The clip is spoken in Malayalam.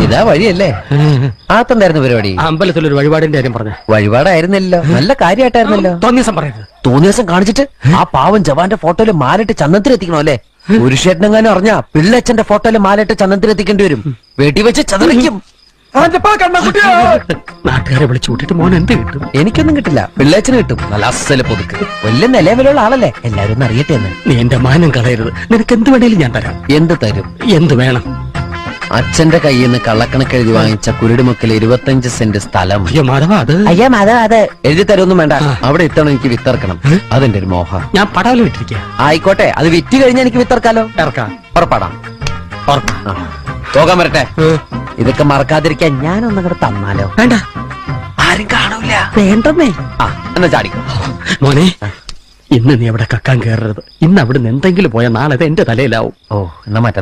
ഇതാ വഴിയല്ലേ? ആത്തെന്തായിരുന്നു പരിപാടി? അമ്പലത്തിലൊരു വഴിപാടിന്റെ കാര്യം പറഞ്ഞ. വഴിപാടായിരുന്നല്ലോ, നല്ല കാര്യമായിട്ടായിരുന്നല്ലോ. തോന്നിയസം പറയരുത്. തോന്നിയസം കാണിച്ചിട്ട് ആ പാവം ജവാന്റെ ഫോട്ടോയില് മാലിട്ട് ചന്ദനത്തിലെത്തിക്കണോ അല്ലേ? പുരുഷേട്ടനെങ്ങാനും അറിഞ്ഞാ പിള്ളച്ചന്റെ ഫോട്ടോയില് മാലിട്ട് ചന്ദനത്തിലെത്തിക്കേണ്ടി വരും. വെട്ടി വെച്ച് ചതറിക്കും. നാട്ടുകാരെ വിളിച്ചു കൂട്ടിട്ട് മോൻ എന്ത് കിട്ടും? എനിക്കൊന്നും കിട്ടില്ല, പിള്ളേച്ചന് കിട്ടും. നല്ല അസല് പൊതുക്ക്, വലിയ നിലവിലുള്ള ആളല്ലേ, എല്ലാരും ഒന്ന് അറിയട്ടെ എന്ന്. നീ എന്റെ മാനം കളയരുത്. നിനക്ക് എന്ത് വേണേലും ഞാൻ തരാം. എന്ത് തരും? എന്ത് വേണം? അച്ഛന്റെ കയ്യിൽ നിന്ന് കള്ളക്കണക്ക് എഴുതി വാങ്ങിച്ച കുരുടിമുക്കിൽ 25 സെന്റ് സ്ഥലം. അയ്യോ മാധവ, അത് അയ്യാ മാധവ, അത് എഴുതി തരൊന്നും വേണ്ട. അവിടെ ഇത്തവണ എനിക്ക് വിത്തറക്കണം. അതെന്റെ ഒരു മോഹം. ഞാൻ പടാവലും ഇട്ടിരിക്കുക. ആയിക്കോട്ടെ, അത് വിറ്റ് കഴിഞ്ഞാൽ എനിക്ക് വിത്തറക്കാലോ. ഇറക്കാം. പുറപ്പാടാം. പോകാൻ വരട്ടെ. ഇതൊക്കെ മറക്കാതിരിക്കാൻ ഞാനൊന്നും കൂടെ തന്നാലോ? വേണ്ട, ആരും കാണൂല. വേണ്ടെന്നേ. എന്നാ ചാടിക്കോ മോനെ. ഇന്ന് നീ അവിടെ കക്കാൻ കയറരുത്. ഇന്ന് അവിടുന്ന് എന്തെങ്കിലും പോയാൽ നാളെ എന്റെ തലയിലാവും. ഓ, എന്നാ മാറ്റാം.